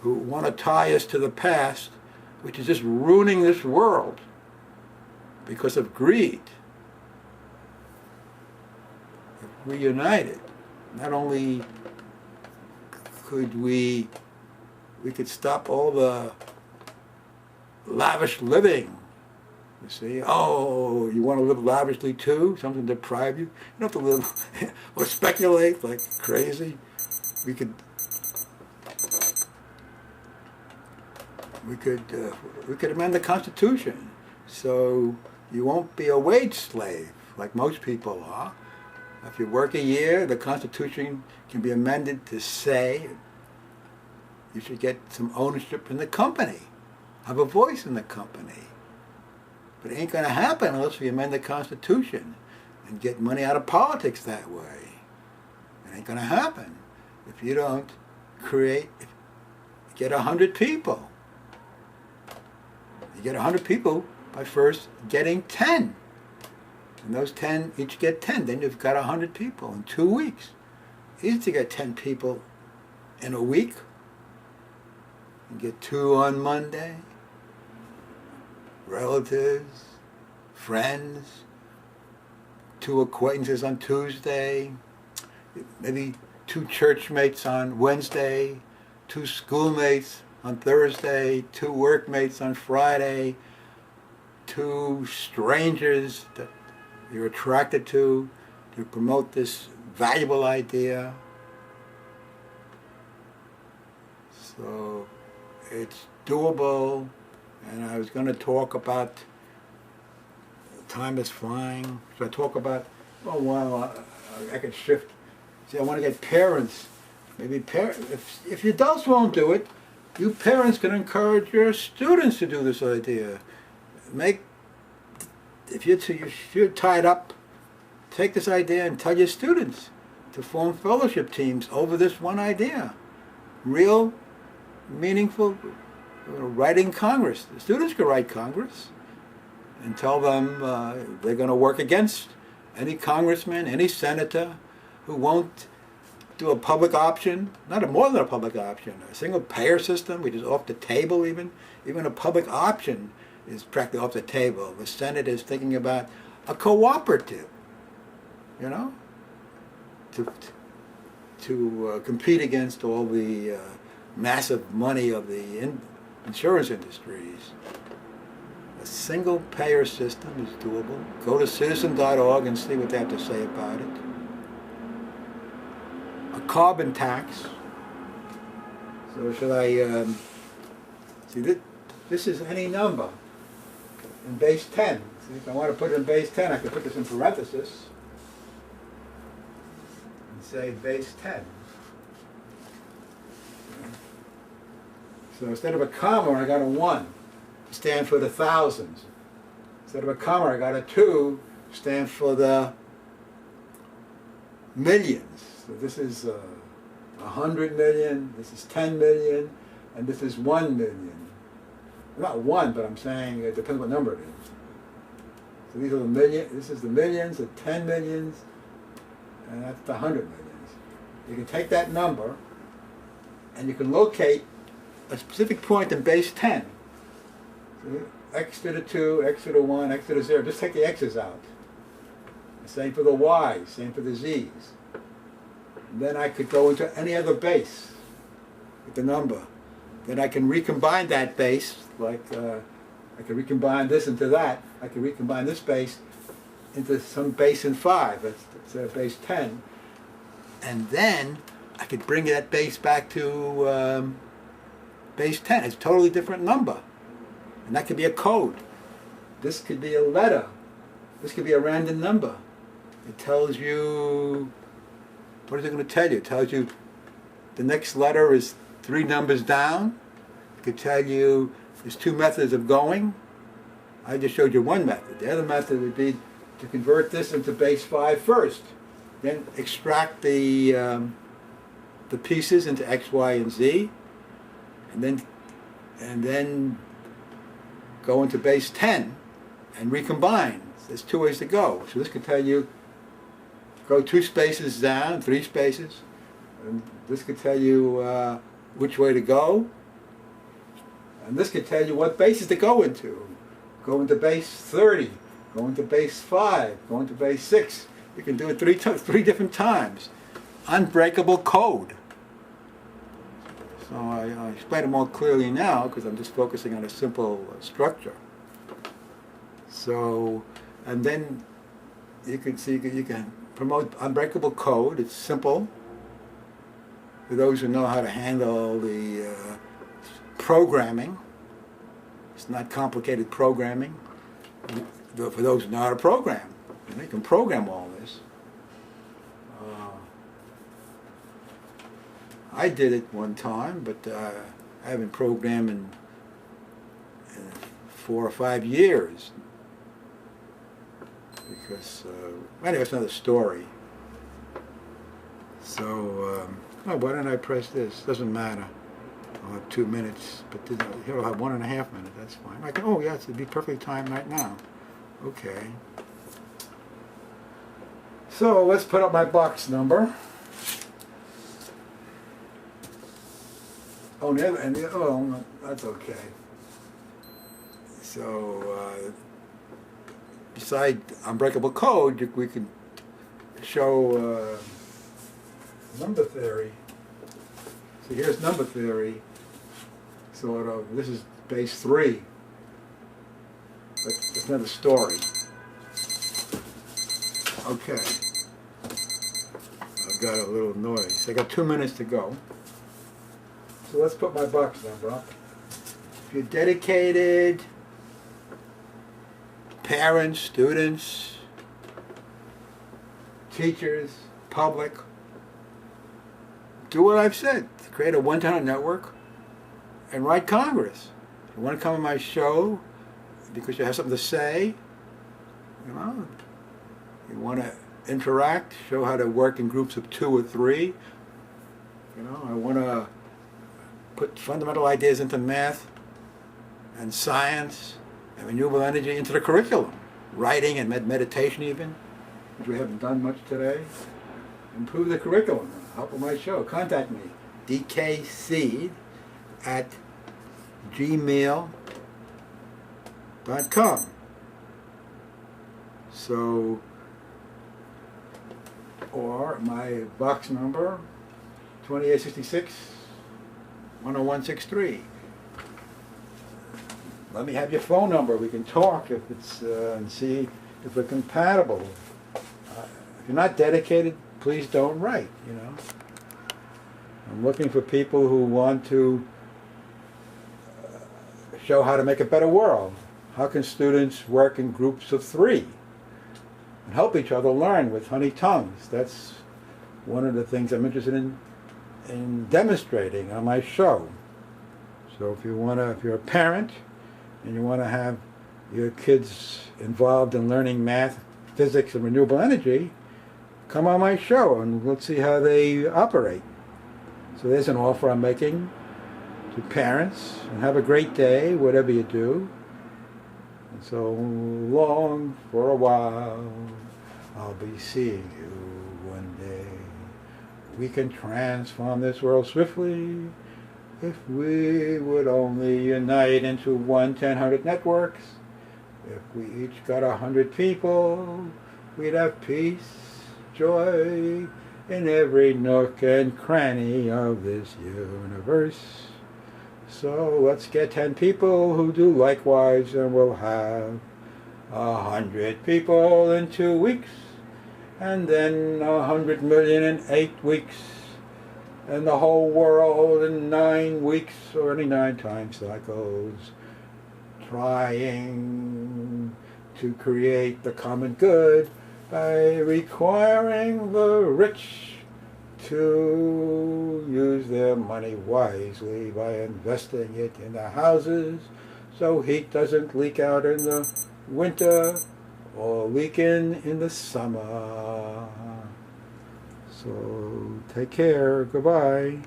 who want to tie us to the past, which is just ruining this world because of greed. If we united, not only could we could stop all the lavish living. You see, oh, you want to live lavishly too? Something to deprive you? You don't have to live or speculate like crazy. We could amend the Constitution so you won't be a wage slave like most people are. If you work a year, the Constitution can be amended to say you should get some ownership in the company, have a voice in the company. But it ain't going to happen unless we amend the Constitution and get money out of politics that way. It ain't going to happen if you don't get 100 people. You get 100 people by first getting 10. And those 10 each get 10. Then you've got 100 people in 2 weeks. Easy to get 10 people in a week. You get 2 on Monday. Relatives, friends, 2 acquaintances on Tuesday, maybe 2 church mates on Wednesday, 2 schoolmates on Thursday, 2 workmates on Friday, 2 strangers that you're attracted to promote this valuable idea. So it's doable. And I was going to talk about time is flying. So I talk about, oh, well, I could shift. See, I want to get parents. Maybe if the adults won't do it, you parents can encourage your students to do this idea. If you're tied up, take this idea and tell your students to form fellowship teams over this one idea. Real, meaningful, writing Congress. The students can write Congress and tell them they're going to work against any congressman, any senator who won't do a public option, not more than a public option, a single payer system, which is off the table even. Even a public option is practically off the table. The Senate is thinking about a cooperative, you know, to compete against all the massive money of the insurance industries. A single payer system is doable. Go to citizen.org and see what they have to say about it. A carbon tax. So should I see this is any number in base 10. See, if I want to put it in base 10, I can put this in parentheses and say base 10. So instead of a comma, I got a 1, stand for the thousands. Instead of a comma, I got a 2, stand for the millions. So this is 100 million, this is 10 million, and this is 1 million. Not 1, but I'm saying it depends what number it is. So these are the million. This is the millions, the 10 millions, and that's the 100 millions. You can take that number, and you can locate a specific point in base 10. See? X to the 2, X to the 1, X to the 0. Just take the X's out. Same for the Y's, same for the Z's. And then I could go into any other base with the number. Then I can recombine that base, like I can recombine this into that. I can recombine this base into some base in 5. That's base 10. And then I could bring that base back to base 10. It's a totally different number. And that could be a code. This could be a letter. This could be a random number. It tells you, what is it going to tell you? It tells you the next letter is 3 numbers down. It could tell you there's 2 methods of going. I just showed you one method. The other method would be to convert this into base 5 first. Then extract the pieces into X, Y, and Z. And then go into base 10 and recombine. There's 2 ways to go. So this could tell you go 2 spaces down, 3 spaces. And this could tell you which way to go. And this could tell you what bases to go into. Go into base 30, go into base 5, go into base 6. You can do it three different times. Unbreakable code. So I explain it more clearly now because I'm just focusing on a simple structure. So, and then you can see you can promote unbreakable code. It's simple. For those who know how to handle the programming, it's not complicated programming. For those who know how to program, you can program all this. I did it one time, but I haven't programmed in 4 or 5 years. Because, anyway, it's another story. So, oh, why don't I press this? Doesn't matter. I'll have 2 minutes, but here I'll have 1.5 minutes. That's fine. I can, oh, yes, it'd be perfect time right now. Okay. So let's put up my box number. Oh, oh, that's okay. So, beside unbreakable code, we can show number theory. So here's number theory. Sort of. This is base 3. But it's another story. Okay. I've got a little noise. I got 2 minutes to go. So let's put my box number up. If you're dedicated, parents, students, teachers, public, do what I've said. Create a one-to-one network and write Congress. If you want to come on my show because you have something to say, you know, you want to interact, show how to work in groups of 2 or 3. You know, I want to put fundamental ideas into math and science and renewable energy into the curriculum. Writing and meditation even, which we haven't done much today. Improve the curriculum. Help with my show. Contact me. dkseed@gmail.com. So, or my box number, 2866-10163. Let me have your phone number. We can talk if it's and see if we're compatible. If you're not dedicated, please don't write. You know, I'm looking for people who want to show how to make a better world. How can students work in groups of 3 and help each other learn with honey tongues? That's one of the things I'm interested in demonstrating on my show. So if you're a parent and you want to have your kids involved in learning math, physics, and renewable energy, come on my show and let's see how they operate. So there's an offer I'm making to parents, and have a great day, whatever you do. And so long for a while, I'll be seeing you one day. We can transform this world swiftly if we would only unite into 1-100 networks. If we each got 100 people, we'd have peace, joy in every nook and cranny of this universe. So let's get 10 people who do likewise, and we'll have 100 people in 2 weeks, and then 100 million in 8 weeks, and the whole world in 9 weeks, or any 9 time cycles, trying to create the common good by requiring the rich to use their money wisely by investing it in the houses so heat doesn't leak out in the winter or leak in the summer. So take care. Goodbye.